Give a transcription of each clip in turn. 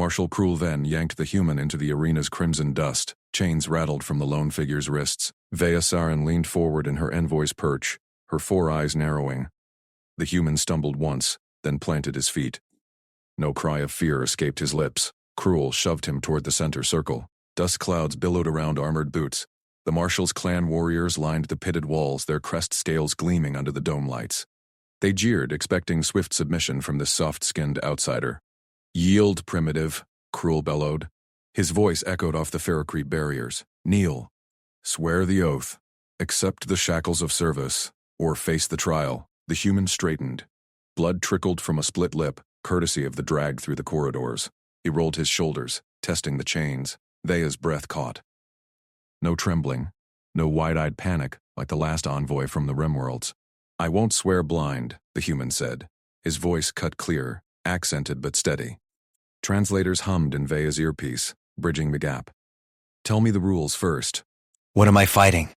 Marshal Cruel then yanked the human into the arena's crimson dust. Chains rattled from the lone figure's wrists. Vea Sarin leaned forward in her envoy's perch, her 4 eyes narrowing. The human stumbled once, then planted his feet. No cry of fear escaped his lips. Cruel shoved him toward the center circle. Dust clouds billowed around armored boots. The Marshal's clan warriors lined the pitted walls, their crest scales gleaming under the dome lights. They jeered, expecting swift submission from this soft-skinned outsider. "Yield, primitive," Cruel bellowed. His voice echoed off the Ferrocrete barriers. "Kneel. Swear the oath. Accept the shackles of service, or face the trial." The human straightened. Blood trickled from a split lip, courtesy of the drag through the corridors. He rolled his shoulders, testing the chains. Vea's breath caught. No trembling, no wide-eyed panic like the last envoy from the Rimworlds. "I won't swear blind," the human said. His voice cut clear, accented but steady. Translators hummed in Vea's earpiece, bridging the gap. "Tell me the rules first." "What am I fighting?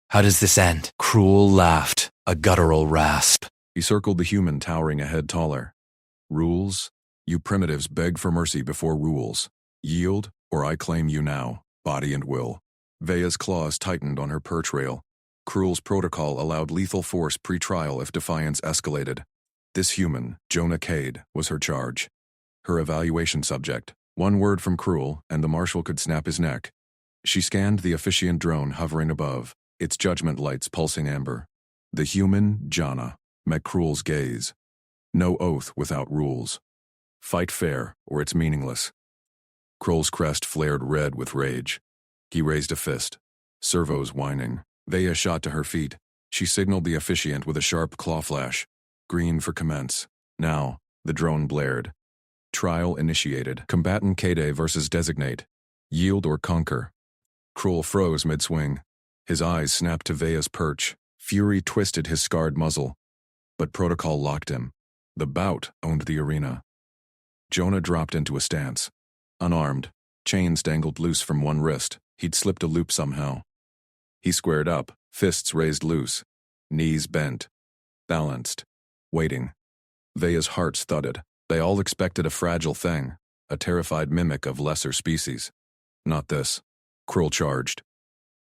How does this end?" Cruel laughed, a guttural rasp. He circled the human, towering a head taller. "Rules? You primitives beg for mercy before rules. Yield, or I claim you now, body and will." Vea's claws tightened on her perch rail. Cruel's protocol allowed lethal force pre-trial if defiance escalated. This human, Jonah Cade, was her charge. Her evaluation subject. 1 word from Cruel, and the Marshal could snap his neck. She scanned the officiant drone hovering above, its judgment lights pulsing amber. The human, Jana, met Cruel's gaze. No oath without rules. Fight fair, or it's meaningless. Cruel's crest flared red with rage. He raised a fist. Servos whining. Vea shot to her feet. She signaled the officiant with a sharp claw flash. Green for commence. Now, the drone blared. Trial initiated. Combatant Cade versus Designate. Yield or conquer. Cruel froze mid-swing. His eyes snapped to Vea's perch. Fury twisted his scarred muzzle. But protocol locked him. The bout owned the arena. Jonah dropped into a stance. Unarmed, chains dangled loose from one wrist. He'd slipped a loop somehow. He squared up, fists raised loose, knees bent, balanced, waiting. Vea's hearts thudded. They all expected a fragile thing, a terrified mimic of lesser species. Not this. Cruel charged.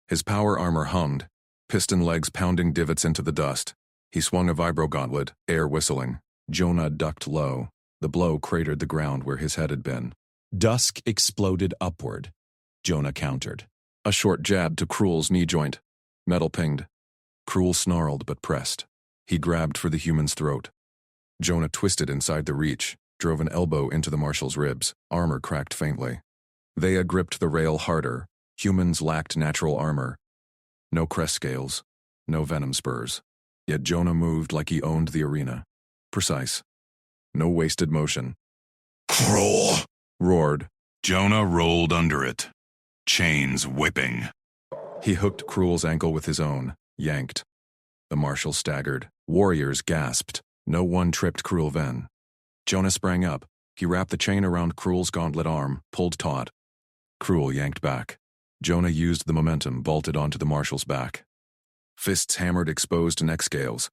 His power armor hummed, piston legs pounding divots into the dust. He swung a vibro gauntlet, air whistling. Jonah ducked low. The blow cratered the ground where his head had been. Dusk exploded upward. Jonah countered. A short jab to Cruel's knee joint. Metal pinged. Cruel snarled but pressed. He grabbed for the human's throat. Jonah twisted inside the reach, drove an elbow into the Marshal's ribs. Armor cracked faintly. Vea gripped the rail harder. Humans lacked natural armor. No crest scales, no venom spurs. Yet Jonah moved like he owned the arena. Precise. No wasted motion. "Cruel!" Roared. Jonah rolled under it, chains whipping. He hooked Cruel's ankle with his own, yanked. The Marshal staggered. Warriors gasped. No one tripped Cruel then. Jonah sprang up. He wrapped the chain around Cruel's gauntlet arm, pulled taut. Cruel yanked back. Jonah used the momentum, vaulted onto the Marshal's back. Fists hammered exposed neck scales.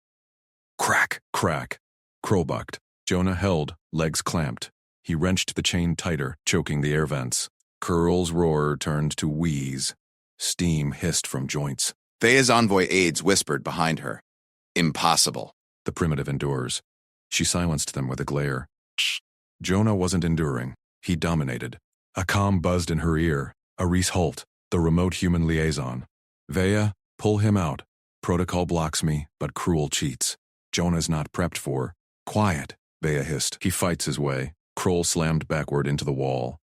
Crack, crack. Cruel bucked. Jonah held, legs clamped. He wrenched the chain tighter, choking the air vents. Cruel's roar turned to wheeze. Steam hissed from joints. Vea's envoy aides whispered behind her. "Impossible." The primitive endures. She silenced them with a glare. Jonah wasn't enduring. He dominated. A calm buzzed in her ear. Aris Holt, the remote human liaison. "Vea, pull him out. Protocol blocks me, but Cruel cheats. Jonah's not prepped for." "Quiet," Vea hissed. "He fights his way." Cruel slammed backward into the wall.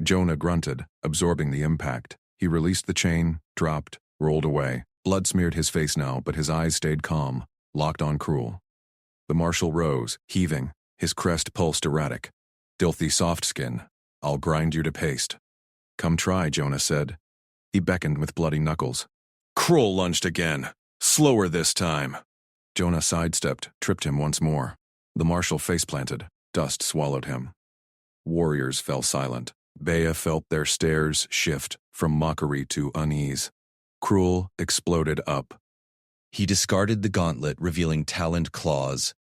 Jonah grunted, absorbing the impact. He released the chain, dropped, rolled away. Blood smeared his face now, but his eyes stayed calm, locked on Cruel. The Marshal rose, heaving. His crest pulsed erratic. "Filthy soft skin. I'll grind you to paste." "Come try," Jonah said. He beckoned with bloody knuckles. Cruel lunged again. Slower this time. Jonah sidestepped, tripped him once more. The Marshal face-planted. Dust swallowed him. Warriors fell silent. Vea felt their stares shift from mockery to unease. Cruel exploded up. He discarded the gauntlet, revealing taloned claws.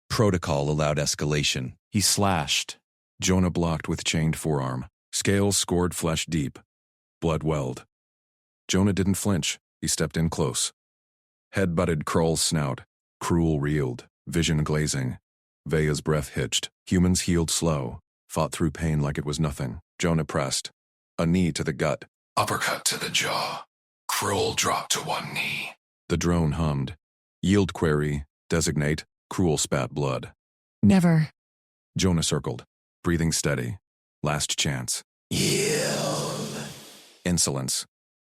Protocol allowed escalation. He slashed, Jonah blocked with chained forearm. Scales scored flesh deep. Blood welled. Jonah didn't flinch. He stepped in close. Head butted Krull's snout. Cruel reeled, vision glazing. Vea's breath hitched. Humans healed slow, fought through pain like it was nothing. Jonah pressed. A knee to the gut. Uppercut to the jaw. Krull dropped to one knee. The drone hummed. Yield query. Designate. Cruel spat blood. Never. Jonah circled, breathing steady. Last chance. Yield. Insolence.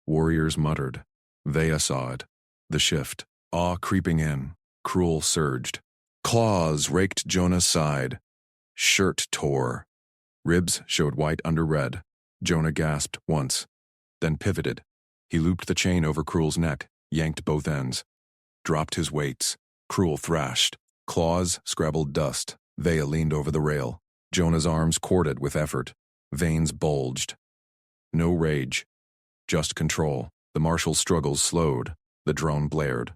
Warriors muttered. Vea saw it. The shift. Awe creeping in. Cruel surged. Claws raked Jonah's side. Shirt tore. Ribs showed white under red. Jonah gasped once, then pivoted. He looped the chain over Cruel's neck, yanked both ends. Dropped his weights. Cruel thrashed. Claws scrabbled dust. Vea leaned over the rail. Jonah's arms corded with effort. Veins bulged. No rage. Just control. The marshal's struggles slowed. The drone blared.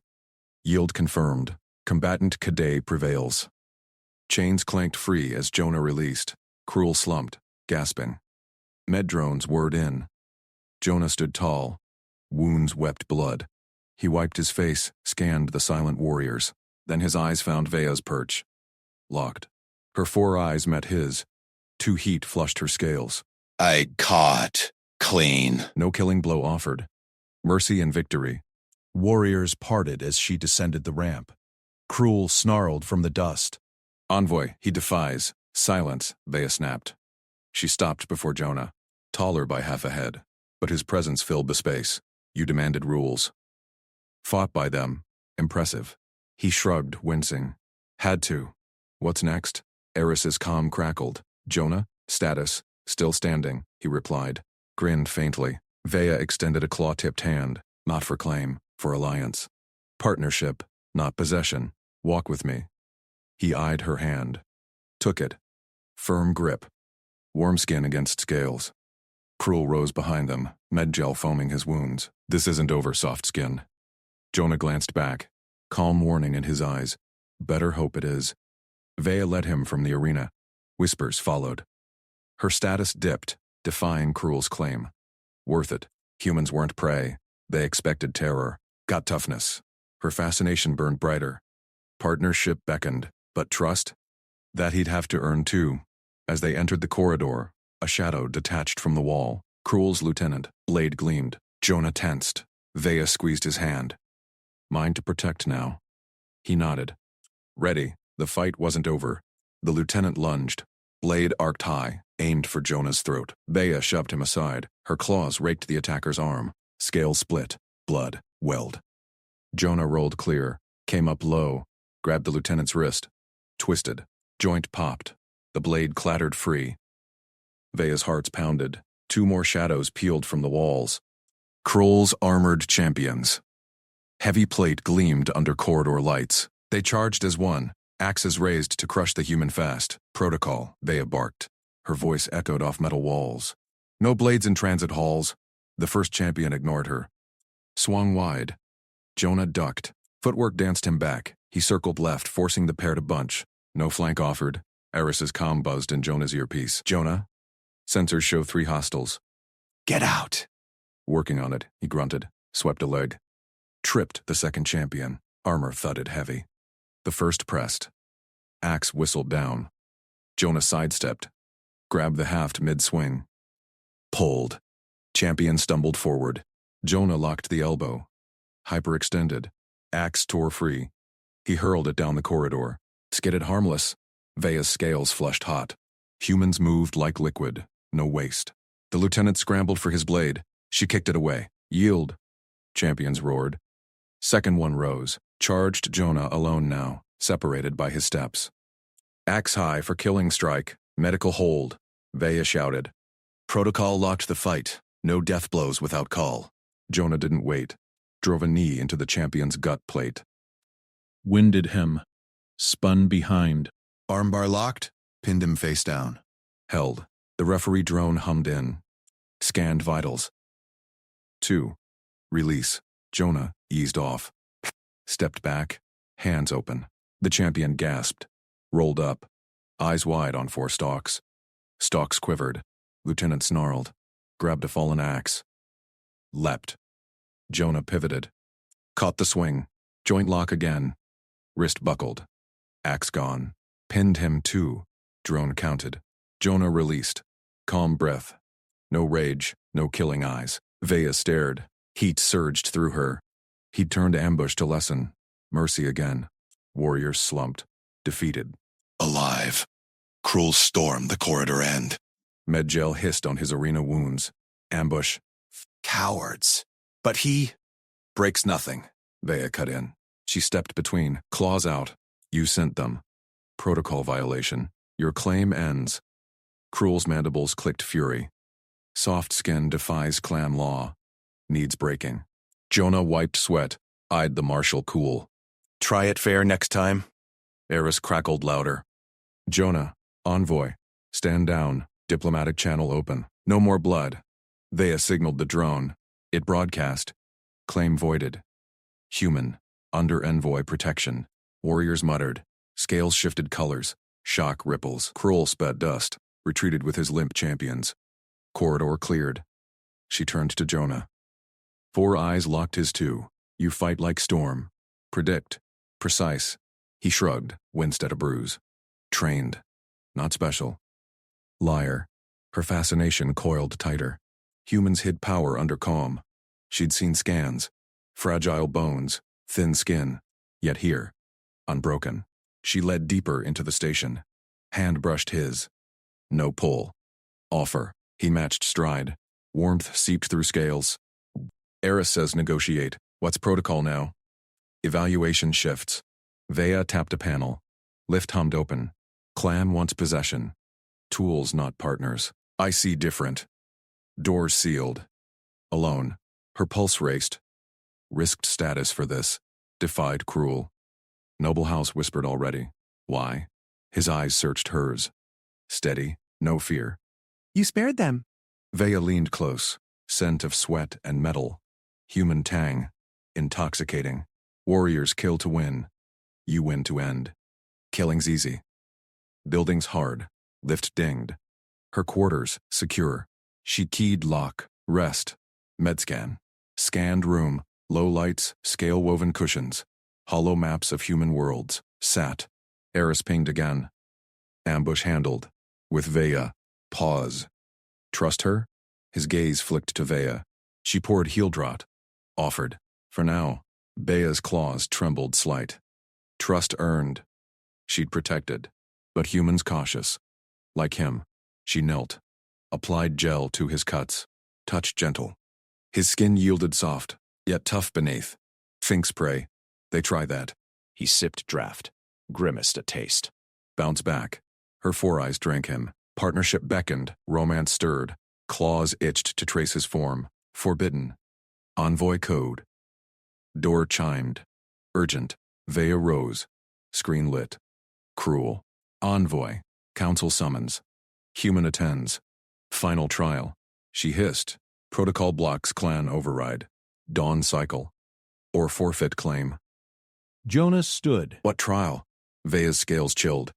Yield confirmed. Combatant Cadet prevails. Chains clanked free as Jonah released. Cruel slumped, gasping. Med drones whirred in. Jonah stood tall. Wounds wept blood. He wiped his face, scanned the silent warriors. Then his eyes found Vea's perch. Locked. Her 4 eyes met his. 2 heat flushed her scales. I caught. Clean. No killing blow offered. Mercy and victory. Warriors parted as she descended the ramp. Cruel snarled from the dust. Envoy, he defies. Silence, Vea snapped. She stopped before Jonah, taller by half a head, but his presence filled the space. You demanded rules. Fought by them. Impressive. He shrugged, wincing. Had to. What's next? Eris's calm crackled. Jonah, status, still standing, he replied. Grinned faintly. Vea extended a claw-tipped hand, not for claim, for alliance. Partnership, not possession. Walk with me. He eyed her hand. Took it. Firm grip. Warm skin against scales. Cruel rose behind them, med gel foaming his wounds. This isn't over, soft skin. Jonah glanced back, calm warning in his eyes. Better hope it is. Vea led him from the arena. Whispers followed. Her status dipped, defying Cruel's claim. Worth it. Humans weren't prey. They expected terror. Got toughness. Her fascination burned brighter. Partnership beckoned, but trust? That he'd have to earn too. As they entered the corridor, a shadow detached from the wall. Cruel's lieutenant. Blade gleamed. Jonah tensed. Vea squeezed his hand. Mine to protect now. He nodded. Ready. The fight wasn't over. The lieutenant lunged. Blade arced high, aimed for Jonah's throat. Vea shoved him aside. Her claws raked the attacker's arm. Scales split. Blood welled. Jonah rolled clear, came up low, grabbed the lieutenant's wrist. Twisted. Joint popped. The blade clattered free. Vea's hearts pounded. 2 more shadows peeled from the walls. Krull's armored champions. Heavy plate gleamed under corridor lights. They charged as one, axes raised to crush the human fast. Protocol, Vea barked. Her voice echoed off metal walls. No blades in transit halls. The first champion ignored her. Swung wide. Jonah ducked. Footwork danced him back. He circled left, forcing the pair to bunch. No flank offered. Eris's comm buzzed in Jonah's earpiece. Jonah? Sensors show 3 hostiles. Get out. Working on it, he grunted, swept a leg. Tripped the second champion. Armor thudded heavy. The first pressed. Axe whistled down. Jonah sidestepped. Grabbed the haft mid-swing. Pulled. Champion stumbled forward. Jonah locked the elbow. Hyperextended. Axe tore free. He hurled it down the corridor. Skidded harmless. Vea's scales flushed hot. Humans moved like liquid. No waste. The lieutenant scrambled for his blade. She kicked it away. Yield. Champions roared. Second one rose. Charged Jonah alone now, separated by his steps. Axe high for killing strike. Medical hold. Vea shouted. Protocol locked the fight. No death blows without call. Jonah didn't wait. Drove a knee into the champion's gut plate. Winded him. Spun behind. Armbar locked. Pinned him face down. Held. The referee drone hummed in. Scanned vitals. 2. Release. Jonah eased off. Stepped back. Hands open. The champion gasped. Rolled up. Eyes wide on 4 stalks. Stalks quivered. Lieutenant snarled. Grabbed a fallen axe. Leapt. Jonah pivoted. Caught the swing. Joint lock again. Wrist buckled. Axe gone. Pinned him too. Drone counted. Jonah released. Calm breath. No rage, no killing eyes. Vea stared. Heat surged through her. He'd turned ambush to lessen. Mercy again. Warriors slumped. Defeated. Alive. Cruel storm the corridor end. Medgel hissed on his arena wounds. Ambush. Cowards. But he breaks nothing. Vea cut in. She stepped between. Claws out. You sent them. Protocol violation. Your claim ends. Cruel's mandibles clicked fury. Soft skin defies clan law. Needs breaking. Jonah wiped sweat. Eyed the marshal cool. Try it fair next time. Eris crackled louder. Jonah, envoy. Stand down. Diplomatic channel open. No more blood. Vea signaled the drone. It broadcast. Claim voided. Human. Under envoy protection. Warriors muttered. Scales shifted colors. Shock ripples. Cruel sped dust. Retreated with his limp champions. Corridor cleared. She turned to Jonah. Four eyes locked his too. You fight like storm. Predict. Precise. He shrugged, winced at a bruise. Trained. Not special. Liar. Her fascination coiled tighter. Humans hid power under calm. She'd seen scans. Fragile bones. Thin skin. Yet here. Unbroken. She led deeper into the station. Hand brushed his. No pull. Offer. He matched stride. Warmth seeped through scales. Eris says negotiate. What's protocol now? Evaluation shifts. Vea tapped a panel. Lift hummed open. Clan wants possession. Tools, not partners. I see different. Doors sealed. Alone. Her pulse raced. Risked status for this. Defied cruel. Noble House whispered already. Why? His eyes searched hers. Steady, no fear. You spared them. Vea leaned close. Scent of sweat and metal. Human tang. Intoxicating. Warriors kill to win. You win to end. Killing's easy. Buildings hard. Lift dinged. Her quarters, secure. She keyed lock. Rest. Medscan. Scanned room. Low lights, scale-woven cushions. Hollow maps of human worlds. Sat. Eris pinged again. Ambush handled. With Vea. Pause. Trust her? His gaze flicked to Vea. She poured heel draught. Offered. For now. Vea's claws trembled slight. Trust earned. She'd protected. But humans cautious. Like him. She knelt. Applied gel to his cuts. Touch gentle. His skin yielded soft, yet tough beneath. Think spray. They try that. He sipped draft. Grimaced at taste. Bounce back. Her four eyes drank him. Partnership beckoned. Romance stirred. Claws itched to trace his form. Forbidden. Envoy code. Door chimed. Urgent. Vea rose. Screen lit. Cruel. Envoy. Council summons. Human attends. Final trial. She hissed. Protocol blocks clan override. Dawn cycle. Or forfeit claim. Jonah stood. What trial? Vea's scales chilled.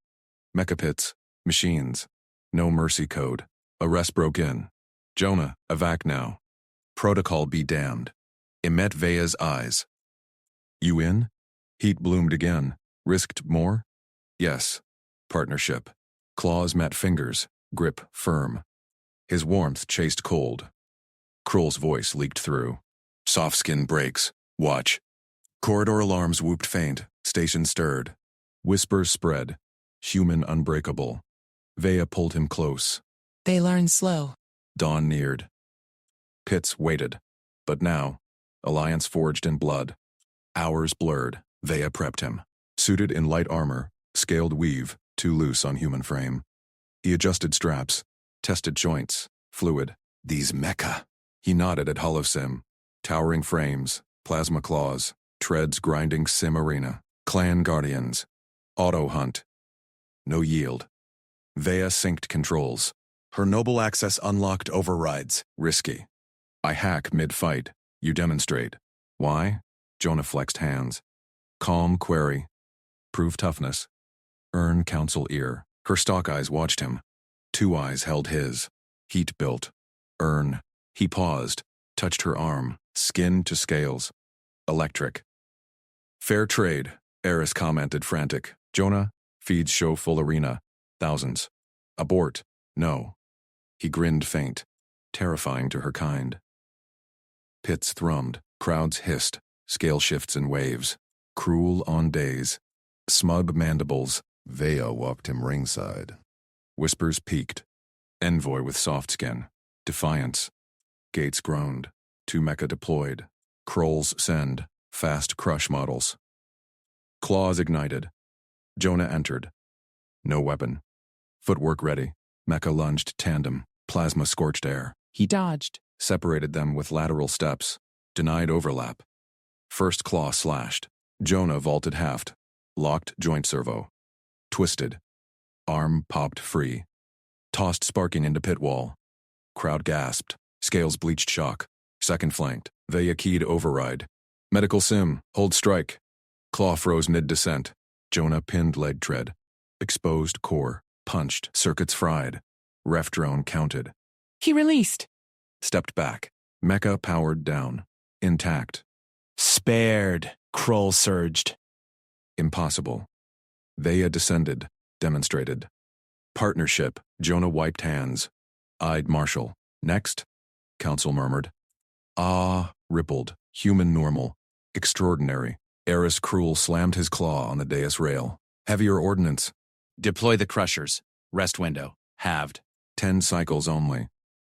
Mecha pits. Machines. No mercy code. Arrest broke in. Jonah, evac now. Protocol be damned. It met Vea's eyes. You in? Heat bloomed again. Risked more? Yes. Partnership. Claws met fingers. Grip firm. His warmth chased cold. Cruel's voice leaked through. Soft skin breaks. Watch. Corridor alarms whooped faint. Station stirred. Whispers spread. Human unbreakable. Vea pulled him close. They learn slow. Dawn neared. Pits waited. But now, alliance forged in blood. Hours blurred. Vea prepped him. Suited in light armor, scaled weave, too loose on human frame. He adjusted straps, tested joints, fluid. These mecha. He nodded at holosim. Towering frames, plasma claws, treads grinding sim arena. Clan guardians. Auto hunt. No yield. Vea synced controls. Her noble access unlocked overrides. Risky. I hack mid-fight. You demonstrate. Why? Jonah flexed hands. Calm query. Prove toughness. Earn council ear. Her stalk eyes watched him. Two eyes held his. Heat built. Earn. He paused, touched her arm, skin to scales. Electric. Fair trade, Eris commented frantic. Jonah, feeds show full arena. Thousands. Abort. No. He grinned faint, terrifying to her kind. Pits thrummed, crowds hissed, scale shifts in waves. Cruel on days. Smug mandibles. Vea walked him ringside. Whispers peaked. Envoy with soft skin. Defiance. Gates groaned. Two mecha deployed. Krolls send. Fast crush models. Claws ignited. Jonah entered. No weapon. Footwork ready. Mecha lunged tandem. Plasma scorched air. He dodged. Separated them with lateral steps. Denied overlap. First claw slashed. Jonah vaulted haft. Locked joint servo. Twisted. Arm popped free. Tossed sparking into pit wall. Crowd gasped. Scales bleached shock. Second flanked. Vea keyed override. Medical sim. Hold strike. Claw froze mid-descent. Jonah pinned leg tread. Exposed core. Punched. Circuits fried. Ref drone counted. He released. Stepped back. Mecha powered down. Intact. Spared. Kroll surged. Impossible. Vea descended. Demonstrated. Partnership. Jonah wiped hands. Eyed Marshall. Next? Council murmured. Ah, rippled. Human normal. Extraordinary. Eris Cruel slammed his claw on the dais rail. Heavier ordnance. Deploy the crushers. Rest window. Halved. 10 cycles only.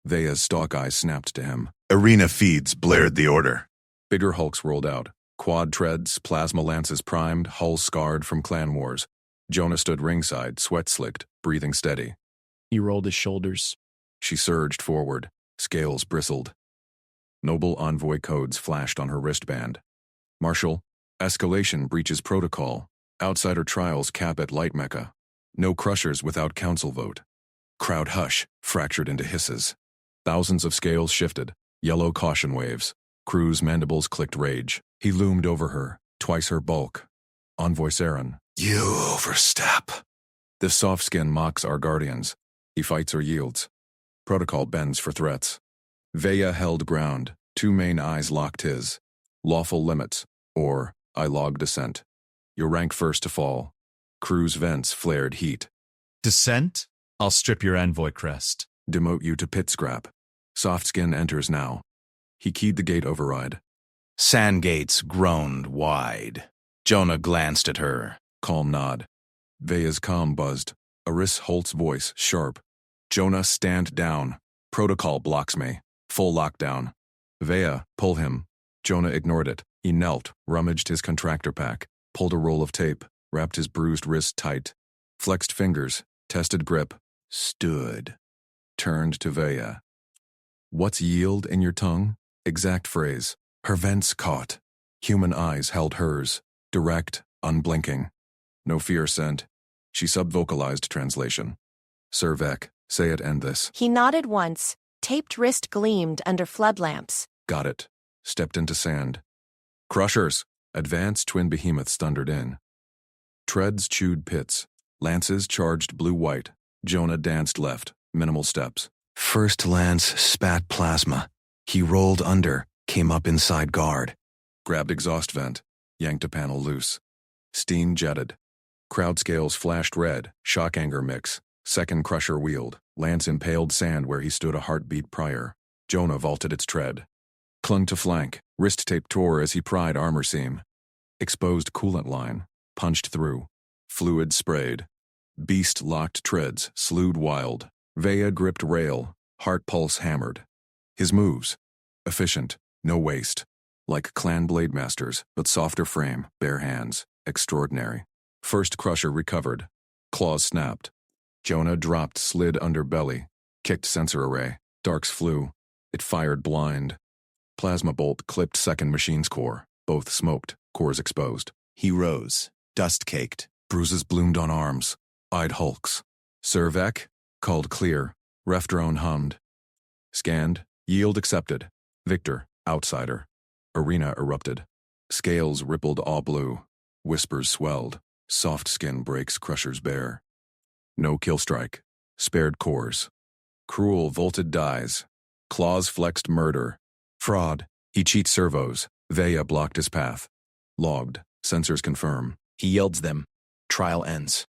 Vea's stalk eyes snapped to him. Arena feeds blared the order. Bigger hulks rolled out. Quad treads, plasma lances primed, hulls scarred from clan wars. Jonah stood ringside, sweat slicked, breathing steady. He rolled his shoulders. She surged forward. Scales bristled. Noble envoy codes flashed on her wristband. Marshal, escalation breaches protocol. Outsider trials cap at light mecha. No crushers without council vote. Crowd hush, fractured into hisses. Thousands of scales shifted. Yellow caution waves. Crew's mandibles clicked rage. He loomed over her, twice her bulk. Envoy Saren. You overstep. This soft skin mocks our guardians. He fights or yields. Protocol bends for threats. Vea held ground. Two main eyes locked his. Lawful limits, or I log descent. Your rank first to fall. Crew's vents flared heat. Descent? I'll strip your envoy crest. Demote you to pit scrap. Soft skin enters now. He keyed the gate override. Sand gates groaned wide. Jonah glanced at her. Calm nod. Vea's comm buzzed. Eris Holt's voice, sharp. Jonah, stand down. Protocol blocks me. Full lockdown. Vea, pull him. Jonah ignored it. He knelt, rummaged his contractor pack, pulled a roll of tape, wrapped his bruised wrist tight. Flexed fingers, tested grip. Stood. Turned to Vea. What's yield in your tongue? Exact phrase. Her vents caught. Human eyes held hers. Direct, unblinking. No fear sent. She subvocalized translation. Sir Vec, say it and this. He nodded once. Taped wrist gleamed under flood lamps. Got it. Stepped into sand. Crushers! Advanced twin behemoths thundered in. Treads chewed pits. Lances charged blue-white. Jonah danced left. Minimal steps. First lance spat plasma. He rolled under, came up inside guard. Grabbed exhaust vent. Yanked a panel loose. Steam jetted. Crowd scales flashed red. Shock anger mix. Second crusher wheeled. Lance impaled sand where he stood a heartbeat prior. Jonah vaulted its tread. Clung to flank. Wrist tape tore as he pried armor seam. Exposed coolant line. Punched through. Fluid sprayed. Beast locked treads. Slewed wild. Vea gripped rail. Heart pulse hammered. His moves. Efficient. No waste. Like clan blade masters, but softer frame, bare hands. Extraordinary. First crusher recovered. Claws snapped. Jonah dropped slid under belly. Kicked sensor array. Darks flew. It fired blind. Plasma bolt clipped second machine's core. Both smoked. Cores exposed. He rose, dust-caked. Bruises bloomed on arms. Eyed hulks. Sir Vec? Called clear. Ref drone hummed. Scanned. Yield accepted. Victor. Outsider. Arena erupted. Scales rippled all blue. Whispers swelled. Soft skin breaks crushers bare. No kill strike. Spared cores. Cruel vaulted dies. Claws flexed murder. Fraud. He cheats servos. Vea blocked his path. Logged. Sensors confirm. He yields them. Trial ends.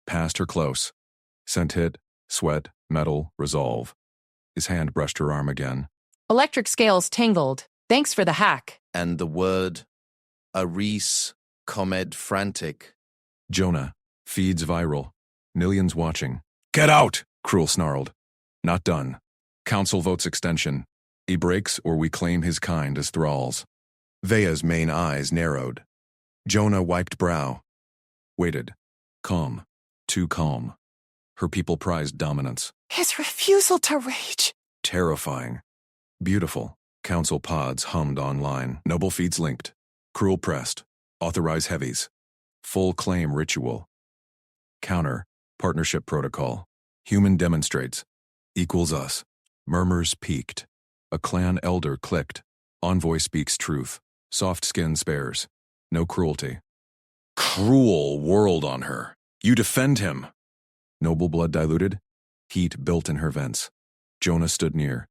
Passed her close. Scent hit. Sweat. Metal. Resolve. His hand brushed her arm again. Electric scales tangled. Thanks for the hack. And the word, Aris, Comed frantic. Jonah. Feeds viral. Millions watching. Get out! Cruel snarled. Not done. Council votes extension. He breaks or we claim his kind as thralls. Vea's main eyes narrowed. Jonah wiped brow. Waited. Calm. Too calm. Her people prized dominance. His refusal to rage. Terrifying. Beautiful. Council pods hummed online. Noble feeds linked. Cruel pressed. Authorize heavies. Full claim ritual. Counter. Partnership protocol. Human demonstrates. Equals us. Murmurs peaked. A clan elder clicked. Envoy speaks truth. Soft skin spares. No cruelty. Cruel whirled on her. You defend him. Noble blood diluted. Heat built in her vents. Jonah stood near.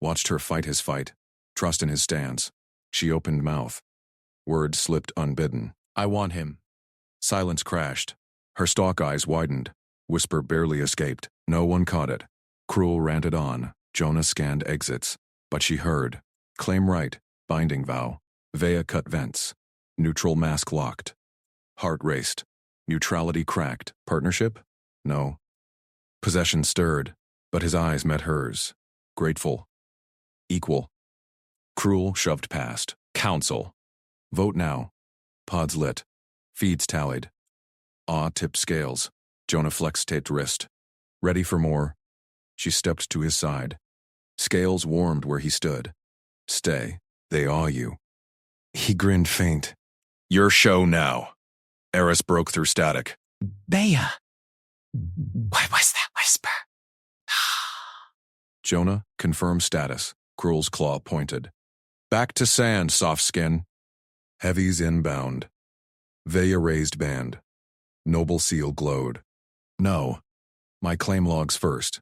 Watched her fight his fight. Trust in his stance. She opened mouth. Words slipped unbidden. I want him. Silence crashed. Her stalk eyes widened. Whisper barely escaped. No one caught it. Cruel ranted on. Jonah scanned exits. But she heard. Claim right. Binding vow. Vea cut vents. Neutral mask locked. Heart raced. Neutrality cracked. Partnership? No. Possession stirred. But his eyes met hers. Grateful. Equal. Cruel shoved past. Council. Vote now. Pods lit. Feeds tallied. Awe tipped scales. Jonah flexed taped wrist. Ready for more. She stepped to his side. Scales warmed where he stood. Stay. They awe you. He grinned faint. Your show now. Eris broke through static. Bea. What was that whisper? Jonah, confirm status. Cruel's claw pointed. Back to sand, soft skin. Heavies inbound. Vea raised band. Noble seal glowed. No. My claim logs first.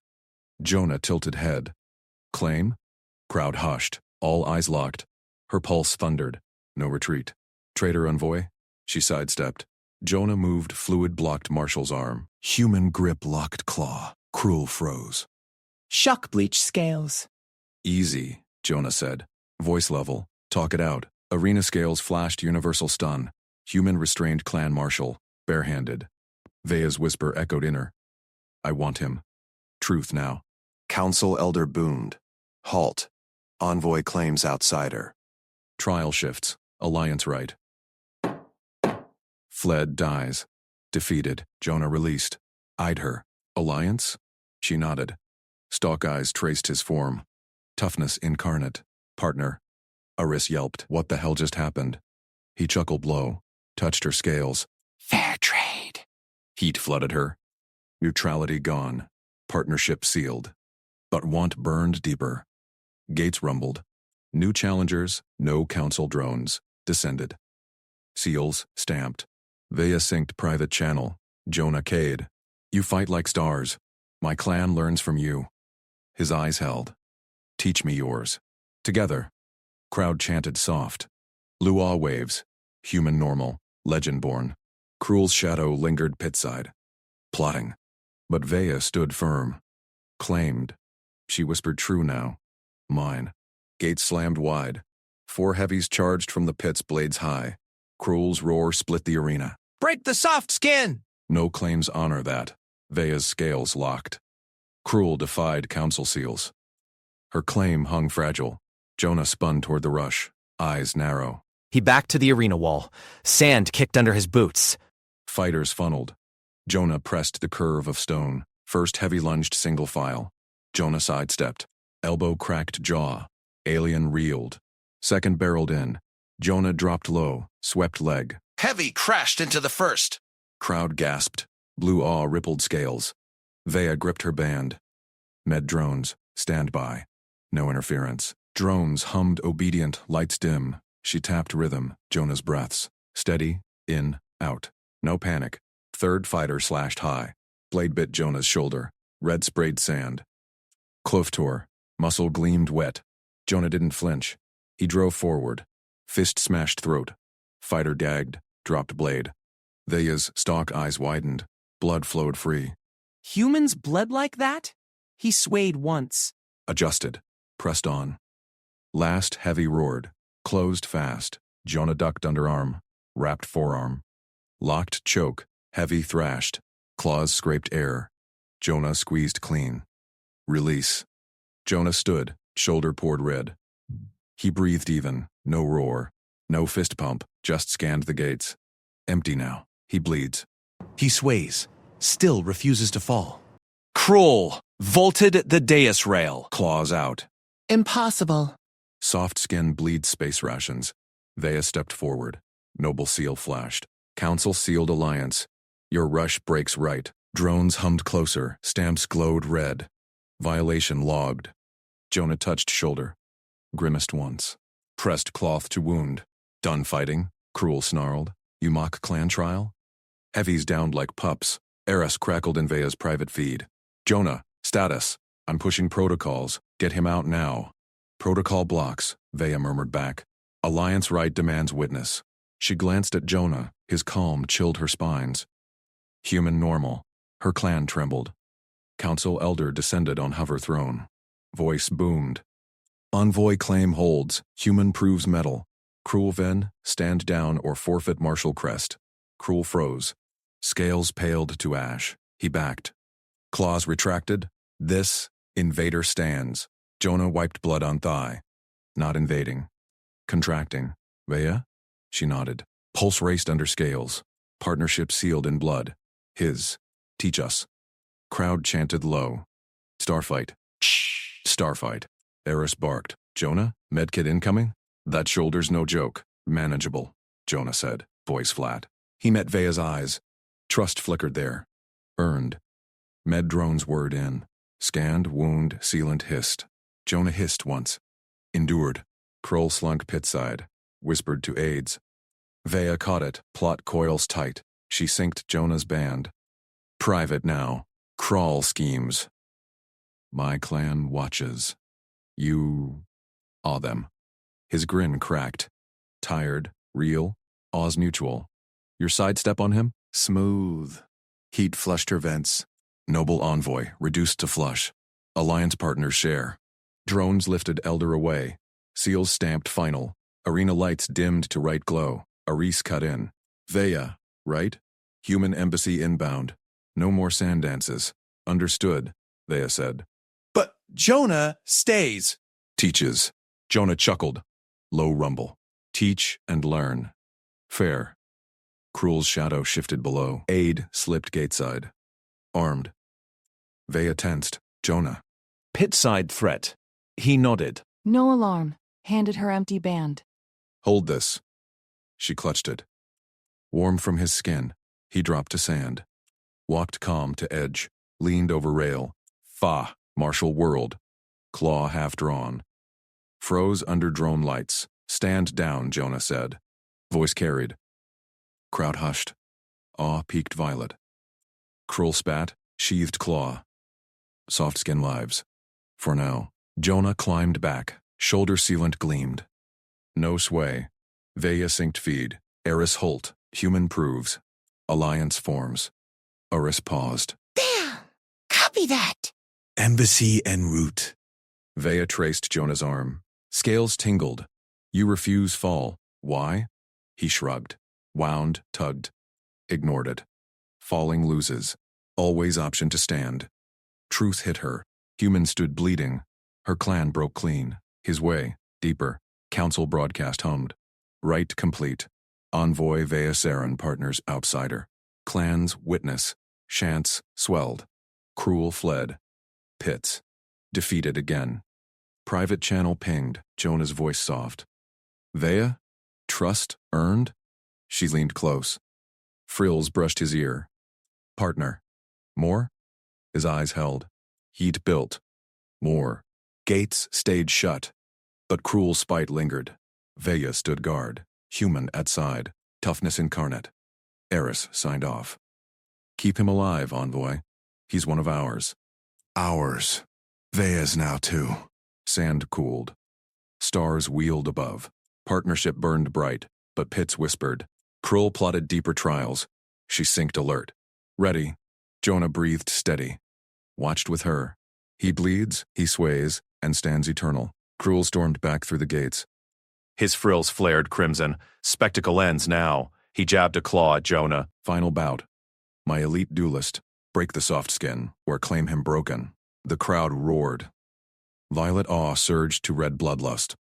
Jonah tilted head. Claim? Crowd hushed. All eyes locked. Her pulse thundered. No retreat. Traitor envoy? She sidestepped. Jonah moved fluid-blocked Marshall's arm. Human grip locked claw. Cruel froze. Shock bleach scales. Easy, Jonah said. Voice level. Talk it out. Arena scales flashed universal stun. Human restrained clan marshal. Barehanded. Vea's whisper echoed inner. I want him. Truth now. Council elder boomed. Halt. Envoy claims outsider. Trial shifts. Alliance right. Fled dies. Defeated. Jonah released. Eyed her. Alliance? She nodded. Stalk eyes traced his form. Toughness incarnate. Partner. Aris yelped. What the hell just happened? He chuckled low. Touched her scales. Fair trade. Heat flooded her. Neutrality gone. Partnership sealed. But want burned deeper. Gates rumbled. New challengers, no council drones. Descended. Seals stamped. Vea synced private channel. Jonah Cade. You fight like stars. My clan learns from you. His eyes held. Teach me yours. Together. Crowd chanted soft. Luau waves. Human normal. Legend born. Cruel's shadow lingered pitside. Plotting. But Vea stood firm. Claimed. She whispered true now. Mine. Gates slammed wide. 4 heavies charged from the pits blades high. Cruel's roar split the arena. Break the soft skin! No claims honor that. Vea's scales locked. Cruel defied council seals. Her claim hung fragile. Jonah spun toward the rush. Eyes narrow. He backed to the arena wall. Sand kicked under his boots. Fighters funneled. Jonah pressed the curve of stone. First heavy lunged single file. Jonah sidestepped. Elbow cracked jaw. Alien reeled. Second barreled in. Jonah dropped low. Swept leg. Heavy crashed into the first. Crowd gasped. Blue awe rippled scales. Vea gripped her band. Med drones. Stand by. No interference. Drones hummed obedient, lights dim. She tapped rhythm. Jonah's breaths. Steady. In. Out. No panic. Third fighter slashed high. Blade bit Jonah's shoulder. red sprayed sand. Clove tore, muscle gleamed wet. Jonah didn't flinch. He drove forward. Fist smashed throat. Fighter gagged, dropped blade. Veya's stalk eyes widened. Blood flowed free. Humans bled like that? He swayed once. Adjusted. Pressed on. Last heavy roared. Closed fast. Jonah ducked underarm. Wrapped forearm. Locked choke. Heavy thrashed. Claws scraped air. Jonah squeezed clean. Release. Jonah stood. Shoulder poured red. He breathed even. No roar. No fist pump. Just scanned the gates. Empty now. He bleeds. He sways, still refuses to fall. Cruel vaulted the dais rail. Claws out. Impossible. Soft skin bleeds space rations. Veya stepped forward. Noble seal flashed. Council sealed alliance. Your rush breaks right. Drones hummed closer. Stamps glowed red. Violation logged. Jonah touched shoulder. Grimaced once. Pressed cloth to wound. Done fighting? Cruel snarled. You mock clan trial? Heavies downed like pups. Eris crackled in Veya's private feed. Jonah, status. I'm pushing protocols. Get him out now. Protocol blocks, Veya murmured back. Alliance right demands witness. She glanced at Jonah. His calm chilled her spines. Human normal. Her clan trembled. Council elder descended on hover throne. Voice boomed. Envoy claim holds. Human proves metal. Cruel Ven, stand down or forfeit martial crest. Cruel froze. Scales paled to ash. He backed. Claws retracted. This invader stands. Jonah wiped blood on thigh. Not invading. Contracting. Veya? She nodded. Pulse raced under scales. Partnership sealed in blood. His. Teach us. Crowd chanted low. Starfight. Starfight. Eris barked. Jonah? Medkit incoming? That shoulder's no joke. Manageable, Jonah said, voice flat. He met Veya's eyes. Trust flickered there. Earned. Med drone's word in. Scanned, wound, sealant hissed. Jonah hissed once. Endured. Kroll slunk pitside. Whispered to aides. Veya caught it. Plot coils tight. She synced Jonah's band. Private now. Crawl schemes. My clan watches. You awe them. His grin cracked. Tired, real, Oz mutual. Your sidestep on him? Smooth. Heat flushed her vents. Noble envoy, reduced to flush. Alliance partners share. Drones lifted Elder away. Seals stamped final. Arena lights dimmed to right glow. Aris cut in. Veya, right? Human embassy inbound. No more sand dances. Understood, Veya said. But Jonah stays. Teaches. Jonah chuckled. Low rumble. Teach and learn. Fair. Cruel's shadow shifted below. Aide slipped gateside. Armed. Veya tensed. Jonah. Pitside threat. He nodded. No alarm. Handed her empty band. Hold this. She clutched it. Warm from his skin, he dropped to sand. Walked calm to edge. Leaned over rail. Fa. Martial whirled. Claw half drawn. Froze under drone lights. Stand down, Jonah said. Voice carried. Crowd hushed. Awe peaked violet. Cruel spat, sheathed claw. Soft skin lives. For now. Jonah climbed back. Shoulder sealant gleamed. No sway. Veya synced feed. Eris Holt. Human proves. Alliance forms. Eris paused. There! Copy that! Embassy en route. Veya traced Jonah's arm. Scales tingled. You refuse fall. Why? He shrugged. Wound, tugged. Ignored it. Falling loses. Always option to stand. Truth hit her. Human stood bleeding. Her clan broke clean. His way, deeper. Council broadcast hummed. Right complete. Envoy Veya Saren partners outsider. Clans witness. Chants swelled. Cruel fled. Pits. Defeated again. Private channel pinged. Jonah's voice soft. Veya? Trust earned? She leaned close. Frills brushed his ear. Partner. More? His eyes held. Heat built. More. Gates stayed shut. But cruel spite lingered. Veya stood guard. Human at side. Toughness incarnate. Eris signed off. Keep him alive, envoy. He's one of ours. Ours. Vea's now too. Sand cooled. Stars wheeled above. Partnership burned bright, but Pitts whispered. Krull plotted deeper trials. She synced alert. Ready. Jonah breathed steady. Watched with her. He bleeds, he sways, and stands eternal. Krull stormed back through the gates. His frills flared crimson. Spectacle ends now. He jabbed a claw at Jonah. Final bout. My elite duelist. Break the soft skin, or claim him broken. The crowd roared. Violet awe surged to red bloodlust.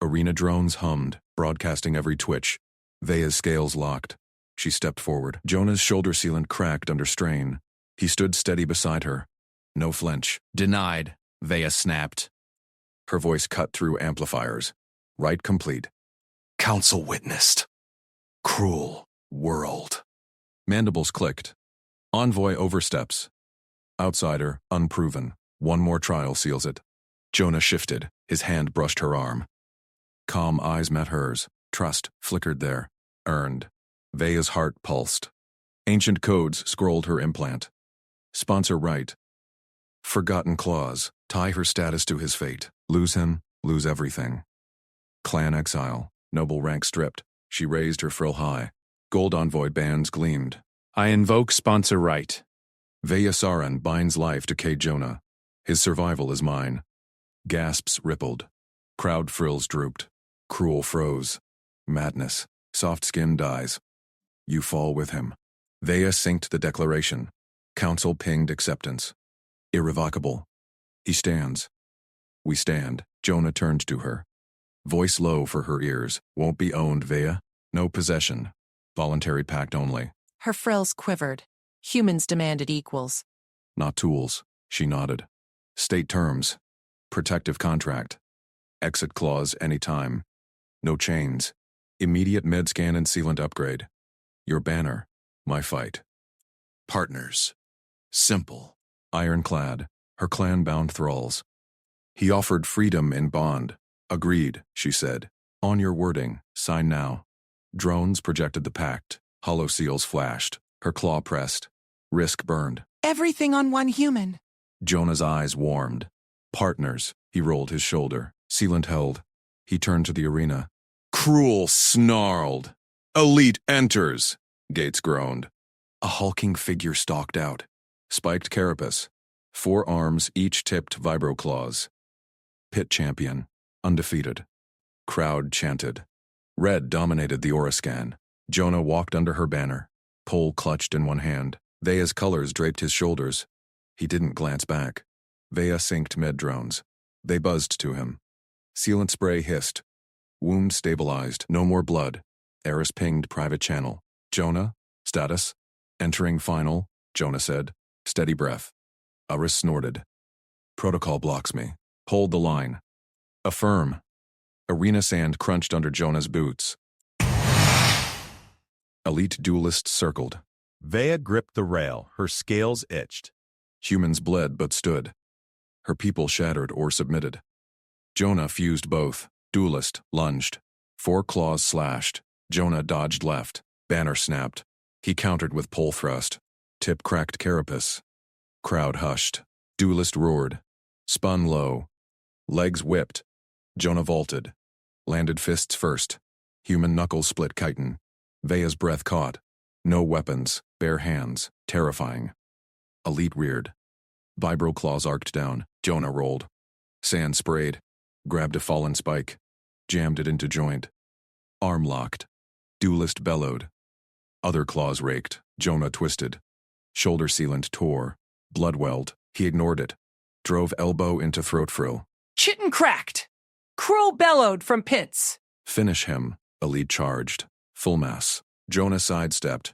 Arena drones hummed, broadcasting every twitch. Vea's scales locked. She stepped forward. Jonah's shoulder sealant cracked under strain. He stood steady beside her. No flinch. Denied, Vea snapped. Her voice cut through amplifiers. Right complete. Council witnessed. Cruel world. Mandibles clicked. Envoy oversteps. Outsider, unproven. One more trial seals it. Jonah shifted. His hand brushed her arm. Calm eyes met hers. Trust flickered there. Earned. Vea's heart pulsed. Ancient codes scrolled her implant. Sponsor right. Forgotten clause. Tie her status to his fate. Lose him, lose everything. Clan exile. Noble rank stripped. She raised her frill high. Gold envoy bands gleamed. I invoke sponsor right. Vea Saran binds life to K. Jonah. His survival is mine. Gasps rippled. Crowd frills drooped. Cruel froze. Madness. Soft skin dies. You fall with him. Vea synced the declaration. Council pinged acceptance. Irrevocable. He stands. We stand. Jonah turned to her. Voice low for her ears. Won't be owned, Vea. No possession. Voluntary pact only. Her frills quivered. Humans demanded equals. Not tools. She nodded. State terms. Protective contract. Exit clause anytime. No chains. Immediate med-scan and sealant upgrade. Your banner. My fight. Partners. Simple. Ironclad. Her clan-bound thralls. He offered freedom in bond. Agreed, she said. On your wording. Sign now. Drones projected the pact. Hollow seals flashed. Her claw pressed. Risk burned. Everything on one human. Jonah's eyes warmed. Partners. He rolled his shoulder. Sealant held. He turned to the arena. Cruel snarled. Elite enters. Gates groaned. A hulking figure stalked out. Spiked carapace. 4 arms, each tipped vibro claws. Pit champion. Undefeated. Crowd chanted. Red dominated the aura scan. Jonah walked under her banner. Pole clutched in one hand. Vea's colors draped his shoulders. He didn't glance back. Vea synced med drones. They buzzed to him. Sealant spray hissed. Wound stabilized. No more blood. Eris pinged private channel. Jonah? Status? Entering final, Jonah said. Steady breath. Eris snorted. Protocol blocks me. Hold the line. Affirm. Arena sand crunched under Jonah's boots. Elite duelists circled. Vea gripped the rail. Her scales itched. Humans bled but stood. Her people shattered or submitted. Jonah fused both. Duelist lunged. 4 claws slashed. Jonah dodged left. Banner snapped. He countered with pole thrust. Tip cracked carapace. Crowd hushed. Duelist roared. Spun low. Legs whipped. Jonah vaulted. Landed fists first. Human knuckles split chitin. Vea's breath caught. No weapons. Bare hands. Terrifying. Elite reared. Vibro claws arced down. Jonah rolled. Sand sprayed. Grabbed a fallen spike. Jammed it into joint. Arm locked. Duelist bellowed. Other claws raked. Jonah twisted. Shoulder sealant tore. Blood welled. He ignored it. Drove elbow into throat frill. Chitin cracked. Krull bellowed from pits. Finish him, Elite charged. Full mass. Jonah sidestepped.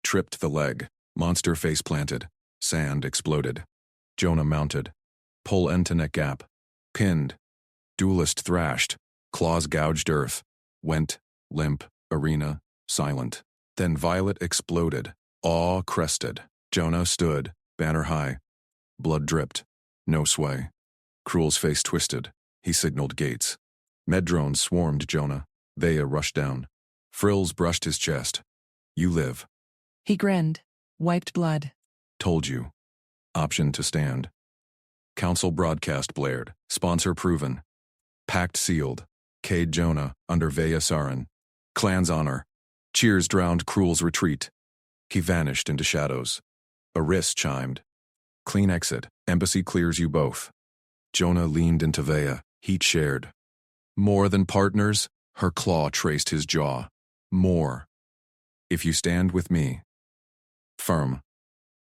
Tripped the leg. Monster face planted. Sand exploded. Jonah mounted. Pull end to neck gap. Pinned. Duelist thrashed. Claws gouged earth. Went. Limp. Arena. Silent. Then Violet exploded. Awe crested. Jonah stood. Banner high. Blood dripped. No sway. Krull's face twisted. He signaled gates. Med drones swarmed Jonah. Vea rushed down. Frills brushed his chest. You live. He grinned, wiped blood. Told you. Option to stand. Council broadcast blared. Sponsor proven. Pact sealed. Cade Jonah under Veya Sarin. Clan's honor. Cheers drowned Cruel's retreat. He vanished into shadows. A wrist chimed. Clean exit. Embassy clears you both. Jonah leaned into Veya. Heat shared. More than partners? Her claw traced his jaw. More. If you stand with me. Firm.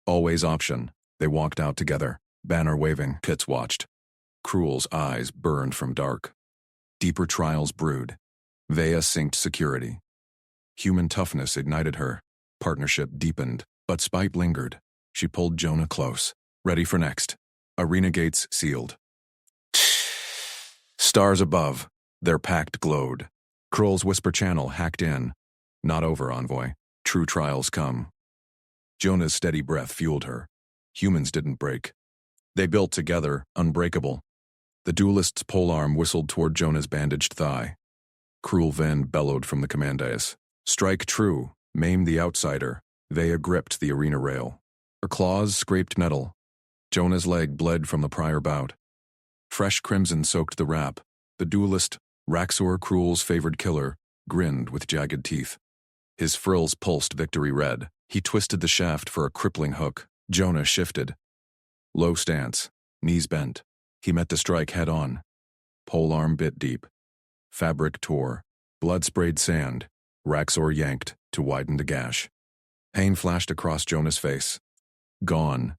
Always option. They walked out together. Banner waving. Pitts watched. Cruel's eyes burned from dark. Deeper trials brewed. Veya synced security. Human toughness ignited her. Partnership deepened, but spite lingered. She pulled Jonah close. Ready for next. Arena gates sealed. Stars above. Their pact glowed. Cruel's whisper channel hacked in. Not over, Envoy. True trials come. Jonah's steady breath fueled her. Humans didn't break. They built together, unbreakable. The duelist's polearm whistled toward Jonah's bandaged thigh. Cruel Ven bellowed from the command dais. Strike true, maim the outsider. Veya gripped the arena rail. Her claws scraped metal. Jonah's leg bled from the prior bout. Fresh crimson soaked the wrap. The duelist, Raxor Cruel's favored killer, grinned with jagged teeth. His frills pulsed victory red. He twisted the shaft for a crippling hook. Jonah shifted. Low stance, knees bent. He met the strike head-on. Polearm bit deep. Fabric tore. Blood sprayed sand. Raxor yanked to widen the gash. Pain flashed across Jonah's face. Gone.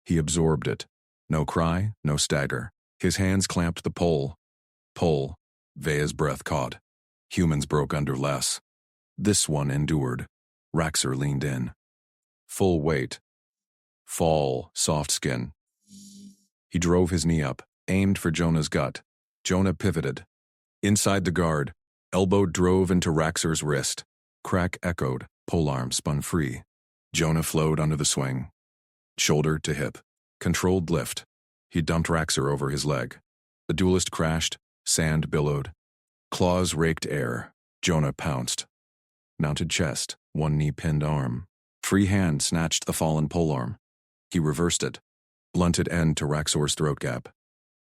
He absorbed it. No cry, no stagger. His hands clamped the pole. Pull. Veya's breath caught. Humans broke under less. This one endured. Raxor leaned in. Full weight. Fall, soft skin. He drove his knee up, aimed for Jonah's gut. Jonah pivoted. Inside the guard, elbow drove into Raxor's wrist. Crack echoed, polearm spun free. Jonah flowed under the swing. Shoulder to hip. Controlled lift. He dumped Raxor over his leg. The duelist crashed, sand billowed. Claws raked air. Jonah pounced. Mounted chest, one knee pinned arm. Free hand snatched the fallen polearm. He reversed it. Blunted end to Raxor's throat gap.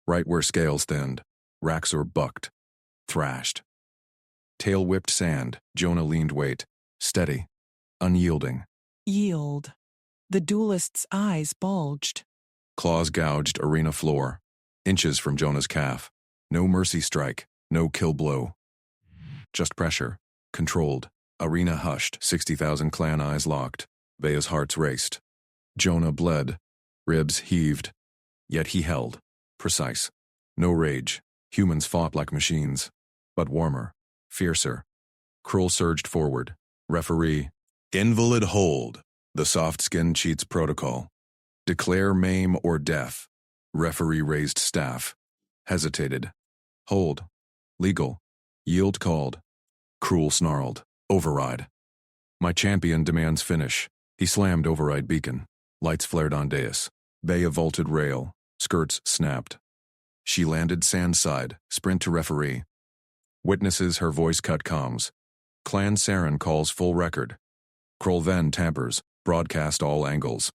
Right where scales thinned, Raxor bucked. Thrashed. Tail whipped sand, Jonah leaned weight. Steady. Unyielding. Yield. The duelist's eyes bulged. Claws gouged arena floor. Inches from Jonah's calf. No mercy strike. No kill blow. Just pressure. Controlled. Arena hushed. 60,000 clan eyes locked. Veya's hearts raced. Jonah bled. Ribs heaved. Yet he held. Precise. No rage. Humans fought like machines. But warmer. Fiercer. Cruel surged forward. Referee. Invalid hold. The soft skin cheats protocol. Declare maim or death. Referee raised staff. Hesitated. Hold. Legal. Yield called. Cruel snarled. Override. My champion demands finish. He slammed override beacon. Lights flared on dais. Veya vaulted rail. Skirts snapped. She landed sand side. Sprint to referee. Witnesses her voice cut comms. Clan Saren calls full record. Krolven tampers. Broadcast all angles.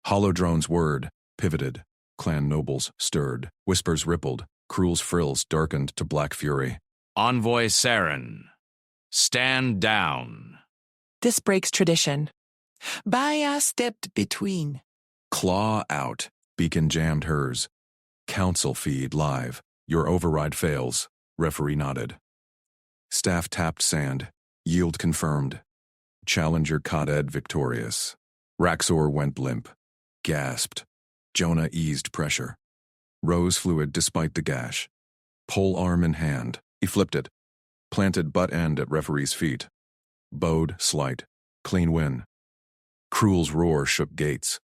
Holodrone's word. Pivoted. Clan nobles stirred. Whispers rippled. Cruel's frills darkened to black fury. Envoy Saren, stand down. This breaks tradition. Baya stepped between. Claw out. Beacon jammed hers. Council feed live. Your override fails. Referee nodded. Staff tapped sand. Yield confirmed. Challenger Kaded victorious. Raxor went limp. Gasped. Jonah eased pressure. Rose fluid despite the gash. Pole arm in hand. He flipped it. Planted butt end at referee's feet. Bowed, slight. Clean win. Cruel's roar shook gates.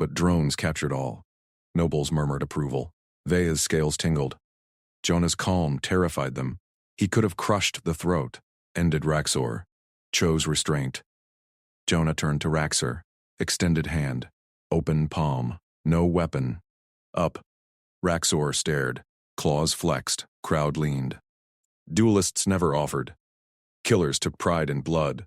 But drones captured all. Nobles murmured approval. Veya's scales tingled. Jonah's calm terrified them. He could have crushed the throat. Ended Raxor. Chose restraint. Jonah turned to Raxor. Extended hand. Open palm. No weapon. Up. Raxor stared. Claws flexed. Crowd leaned. Duelists never offered. Killers took pride in blood.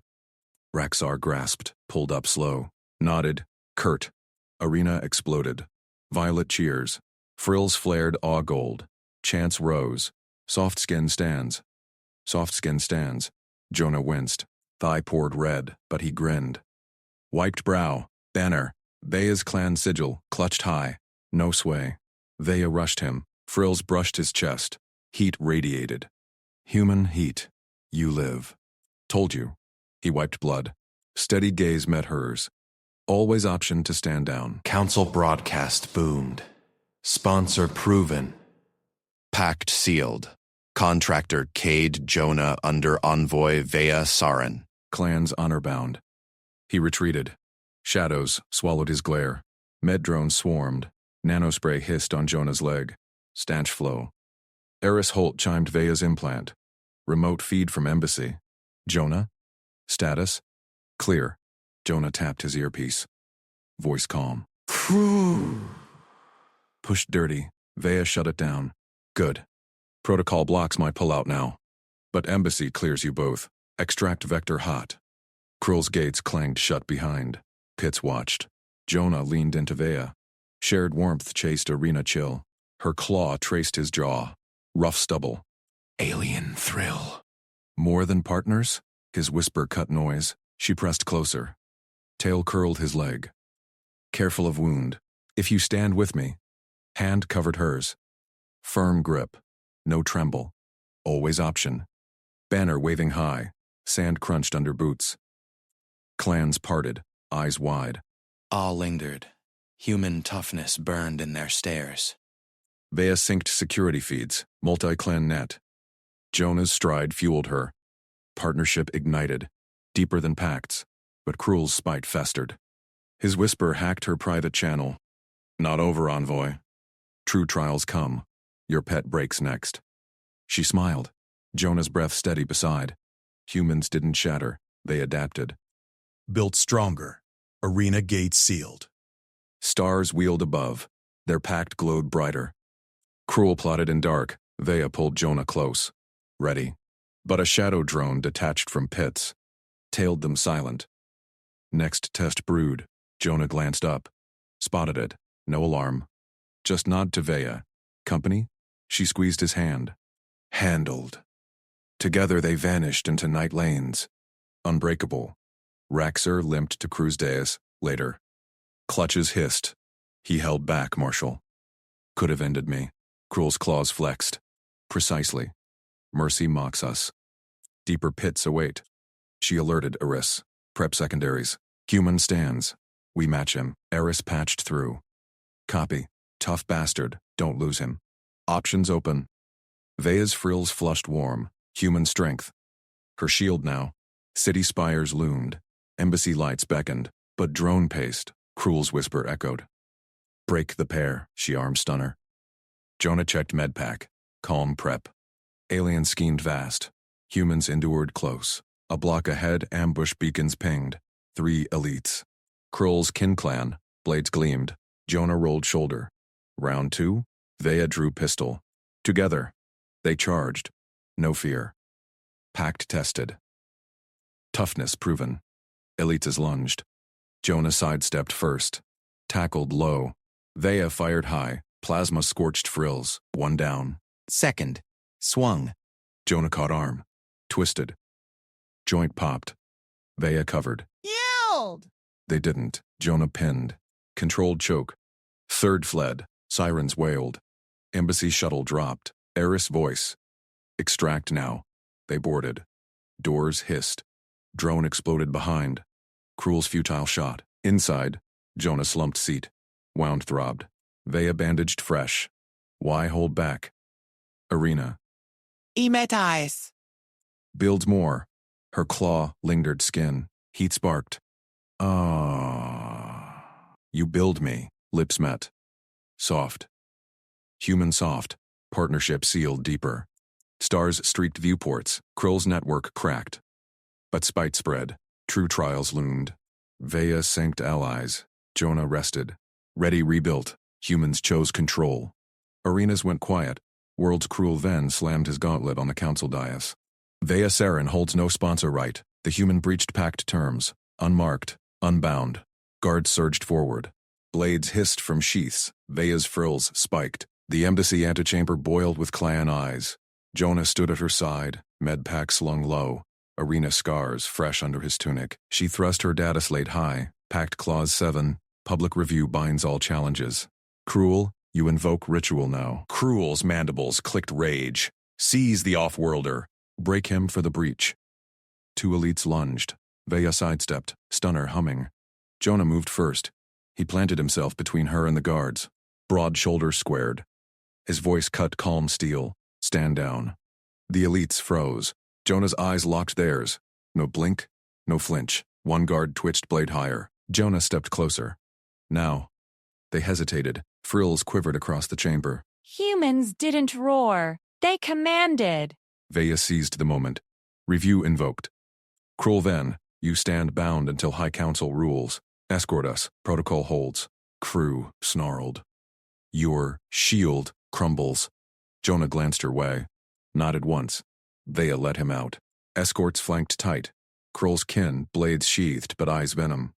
Raxor grasped, pulled up slow, nodded, curt. Arena exploded. Violet cheers. Frills flared awe gold. Chants rose. Soft skin stands. Soft skin stands. Jonah winced. Thigh poured red, but he grinned. Wiped brow. Banner. Vea's clan sigil, clutched high. No sway. Vea rushed him. Frills brushed his chest. Heat radiated. Human heat. You live. Told you. He wiped blood. Steady gaze met hers. Always option to stand down. Council broadcast boomed. Sponsor proven. Pact sealed. Contractor Cade Jonah under envoy Vea Sarin. Clans honor-bound. He retreated. Shadows swallowed his glare. Med drones swarmed. Nanospray hissed on Jonah's leg. Stanch flow. Eris Holt chimed Vea's implant. Remote feed from embassy. Jonah? Status? Clear. Jonah tapped his earpiece. Voice calm. Pushed dirty. Vea shut it down. Good. Protocol blocks my pullout now. But embassy clears you both. Extract vector hot. Krull's gates clanged shut behind. Pitts watched. Jonah leaned into Vea. Shared warmth chased Arena chill. Her claw traced his jaw. Rough stubble. Alien thrill. More than partners? His whisper cut noise. She pressed closer. Tail curled his leg. Careful of wound. If you stand with me. Hand covered hers. Firm grip. No tremble. Always option. Banner waving high. Sand crunched under boots. Clans parted, eyes wide. All lingered. Human toughness burned in their stares. Vea synced security feeds, multi-clan net. Jonah's stride fueled her. Partnership ignited, deeper than pacts, but Krull's spite festered. His whisper hacked her private channel. Not over, envoy. True trials come. Your pet breaks next. She smiled. Jonah's breath steady beside. Humans didn't shatter, they adapted. Built stronger. Arena gates sealed. Stars wheeled above. Their pact glowed brighter. Krull plotted in dark. Vea pulled Jonah close. Ready. But a shadow drone detached from pits. Tailed them silent. Next test brewed. Jonah glanced up. Spotted it. No alarm. Just nod to Vea. Company? She squeezed his hand. Handled. Together they vanished into night lanes. Unbreakable. Raxer limped to Cruz Deus, later. Clutches hissed. He held back, Marshal. Could have ended me. Krull's claws flexed. Precisely. Mercy mocks us. Deeper pits await. She alerted Eris. Prep secondaries. Human stands. We match him. Eris patched through. Copy. Tough bastard. Don't lose him. Options open. Vea's frills flushed warm. Human strength. Her shield now. City spires loomed. Embassy lights beckoned. But drone paced. Krull's whisper echoed. Break the pair, she armed stunner. Jonah checked medpack. Calm prep. Alien schemed vast. Humans endured close. A block ahead, ambush beacons pinged. 3 elites. Krull's kin clan. Blades gleamed. Jonah rolled shoulder. Round 2. Vea drew pistol. Together. They charged. No fear. Pact tested. Toughness proven. Elites lunged. Jonah sidestepped first. Tackled low. Vea fired high. Plasma scorched frills. 1 down. Second. Swung. Jonah caught arm. Twisted. Joint popped. Vea covered. Yield! They didn't. Jonah pinned. Controlled choke. Third fled. Sirens wailed. Embassy shuttle dropped. Eris voice. Extract now. They boarded. Doors hissed. Drone exploded behind. Krull's futile shot. Inside. Jonah slumped seat. Wound throbbed. Vea bandaged fresh. Why hold back? Arena. Emetais. Builds more. Her claw lingered skin. Heat sparked. Ah. You build me. Lips met. Soft. Human soft. Partnership sealed deeper. Stars streaked viewports. Krull's network cracked. But spite spread. True trials loomed. Vea synced allies. Jonah rested. Ready rebuilt. Humans chose control. Arenas went quiet. World's Krull Ven slammed his gauntlet on the council dais. Vea Saren holds no sponsor right. The human breached pact terms. Unmarked. Unbound. Guards surged forward. Blades hissed from sheaths. Vea's frills spiked. The embassy antechamber boiled with clan eyes. Jonah stood at her side, medpack slung low, arena scars fresh under his tunic. She thrust her data slate high, packed clause 7, public review binds all challenges. Cruel, you invoke ritual now. Cruel's mandibles clicked rage. Seize the off-worlder. Break him for the breach. 2 elites lunged. Vaya sidestepped, stunner humming. Jonah moved first. He planted himself between her and the guards. Broad shoulders squared. His voice cut calm steel. Stand down. The elites froze. Jonah's eyes locked theirs. No blink, no flinch. One guard twitched blade higher. Jonah stepped closer. Now. They hesitated. Frills quivered across the chamber. Humans didn't roar. They commanded. Vaya seized the moment. Review invoked. Cruel then, you stand bound until High Council rules. Escort us, protocol holds. Crew snarled. Your shield crumbles. Jonah glanced her way. Nodded once. Vaya let him out. Escorts flanked tight. Krull's kin, blades sheathed but eyes venom.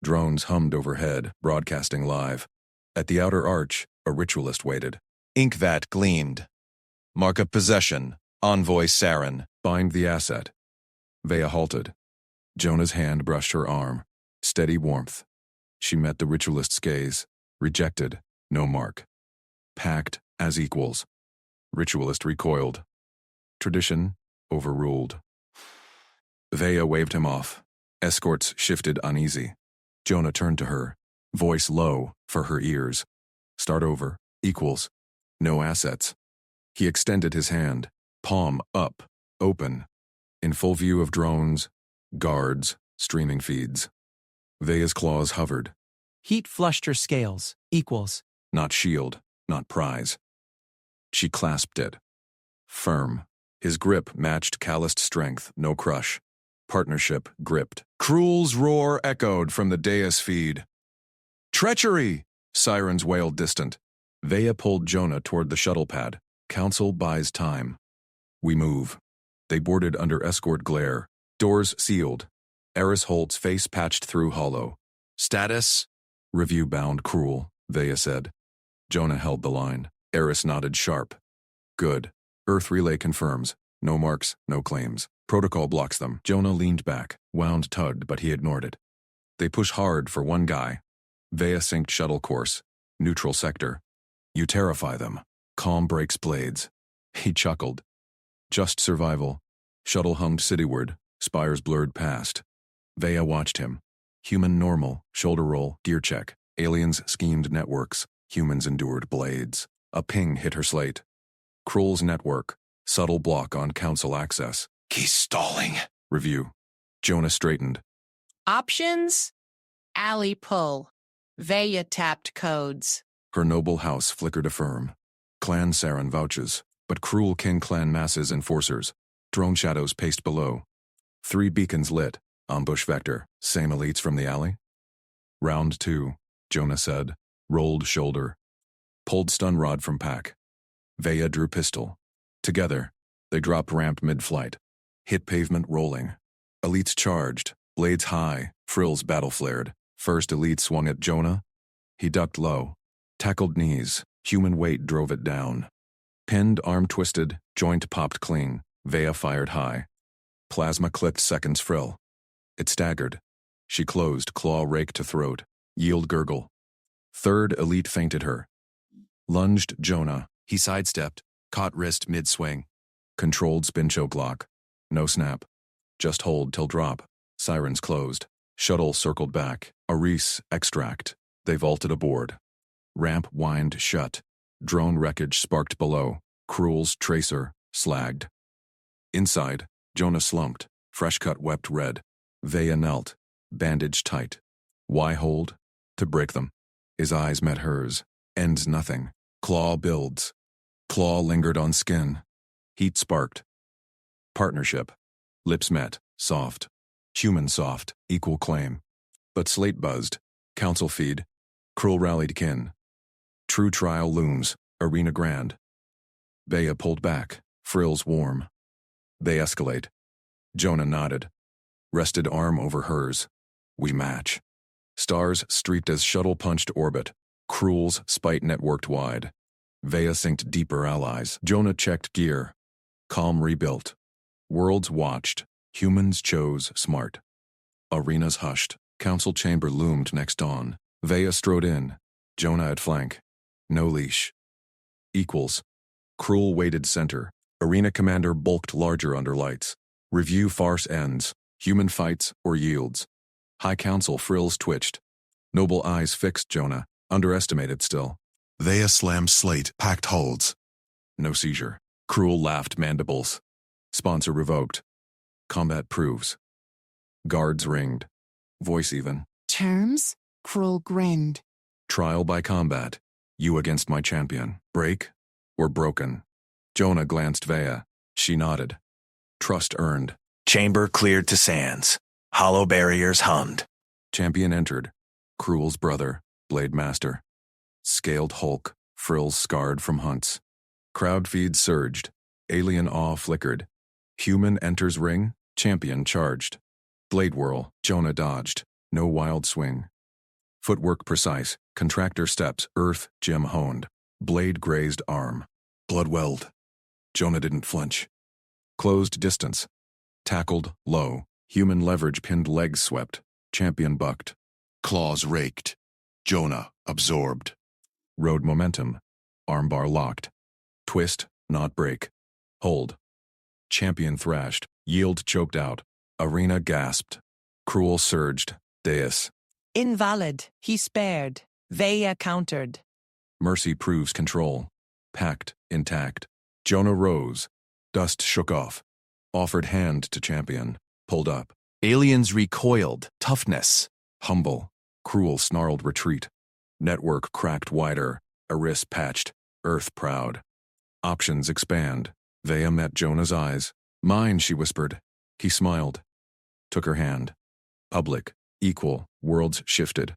Drones hummed overhead, broadcasting live. At the outer arch, a ritualist waited. Ink that gleamed. Mark of possession. Envoy Saren. Bind the asset. Vaya halted. Jonah's hand brushed her arm. Steady warmth. She met the ritualist's gaze. Rejected. No mark. Pact as equals. Ritualist recoiled. Tradition overruled. Vaya waved him off. Escorts shifted uneasy. Jonah turned to her. Voice low, for her ears. Start over. Equals. No assets. He extended his hand. Palm up. Open. In full view of drones, guards, streaming feeds. Vaya's claws hovered. Heat flushed her scales. Equals. Not shield, not prize. She clasped it. Firm. His grip matched calloused strength, no crush. Partnership gripped. Cruel's roar echoed from the dais feed. Treachery! Sirens wailed distant. Vaya pulled Jonah toward the shuttle pad. Council buys time. We move. They boarded under escort glare. Doors sealed. Eris Holt's face patched through hollow. Status? Review bound Cruel, Vaya said. Jonah held the line. Eris nodded sharp. Good. Earth relay confirms. No marks, no claims. Protocol blocks them. Jonah leaned back. Wound tugged, but he ignored it. They push hard for one guy. Vaya synced shuttle course. Neutral sector. You terrify them. Calm breaks blades. He chuckled. Just survival. Shuttle hummed cityward. Spires blurred past. Vaya watched him. Human normal. Shoulder roll. Gear check. Aliens schemed networks. Humans endured blades. A ping hit her slate. Krull's network. Subtle block on council access. He's stalling. Review. Jonah straightened. Options? Alley pull. Vaya tapped codes. Her noble house flickered affirm. Clan Saren vouches, but cruel King Clan masses enforcers. Drone shadows paced below. 3 beacons lit. Ambush vector. Same elites from the alley? Round 2, Jonah said. Rolled shoulder. Pulled stun rod from pack. Vaya drew pistol. Together, they dropped ramp mid-flight. Hit pavement rolling. Elites charged. Blades high. Frills battle flared. First elite swung at Jonah. He ducked low. Tackled knees. Human weight drove it down. Pinned, arm twisted, joint popped clean. Vaya fired high. Plasma clipped second's frill. It staggered. She closed, claw rake to throat. Yield gurgle. Third elite feinted her. Lunged Jonah. He sidestepped, caught wrist mid-swing. Controlled spin choke lock. No snap. Just hold till drop. Sirens closed. Shuttle circled back. Aris extract. They vaulted aboard. Ramp whined shut. Drone wreckage sparked below. Cruel's tracer slagged. Inside, Jonah slumped. Fresh cut wept red. Vaya knelt. Bandage tight. Why hold? To break them. His eyes met hers. Ends nothing. Claw builds. Claw lingered on skin. Heat sparked. Partnership. Lips met. Soft. Human soft. Equal claim. But slate buzzed. Council feed. Cruel rallied kin. True trial looms. Arena grand. Vaya pulled back. Frills warm. They escalate. Jonah nodded. Rested arm over hers. We match. Stars streaked as shuttle punched orbit. Cruel's spite networked wide. Vea synced deeper allies. Jonah checked gear. Calm rebuilt. Worlds watched. Humans chose smart. Arenas hushed. Council chamber loomed next dawn. Vea strode in. Jonah at flank. No leash. Equals. Cruel waited center. Arena commander bulked larger under lights. Review farce ends. Human fights or yields. High council frills twitched. Noble eyes fixed Jonah. Underestimated still. Vea slammed slate, packed holds. No seizure. Cruel laughed mandibles. Sponsor revoked. Combat proves. Guards ringed. Voice even. Terms? Cruel grinned. Trial by combat. You against my champion. Break or broken? Jonah glanced Vea. She nodded. Trust earned. Chamber cleared to sands. Hollow barriers hummed. Champion entered. Cruel's brother, Blade Master. Scaled hulk, frills scarred from hunts. Crowd feeds surged. Alien awe flickered. Human enters ring, champion charged. Blade whirl, Jonah dodged. No wild swing. Footwork precise, contractor steps, earth, gem honed. Blade grazed arm. Blood welled. Jonah didn't flinch. Closed distance. Tackled, low. Human leverage pinned legs swept. Champion bucked. Claws raked. Jonah absorbed. Rode momentum. Armbar locked. Twist, not break. Hold. Champion thrashed. Yield choked out. Arena gasped. Cruel surged. Deus. Invalid. He spared. Vea countered. Mercy proves control. Packed, intact. Jonah rose. Dust shook off. Offered hand to champion. Pulled up. Aliens recoiled. Toughness. Humble. Cruel snarled retreat. Network cracked wider. Iris patched. Earth proud. Options expand. Vea met Jonah's eyes. Mine, she whispered. He smiled. Took her hand. Public. Equal. Worlds shifted.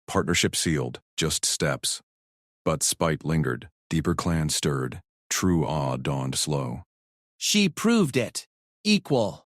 Partnership sealed. Just steps. But spite lingered. Deeper clan stirred. True awe dawned slow. She proved it. Equal.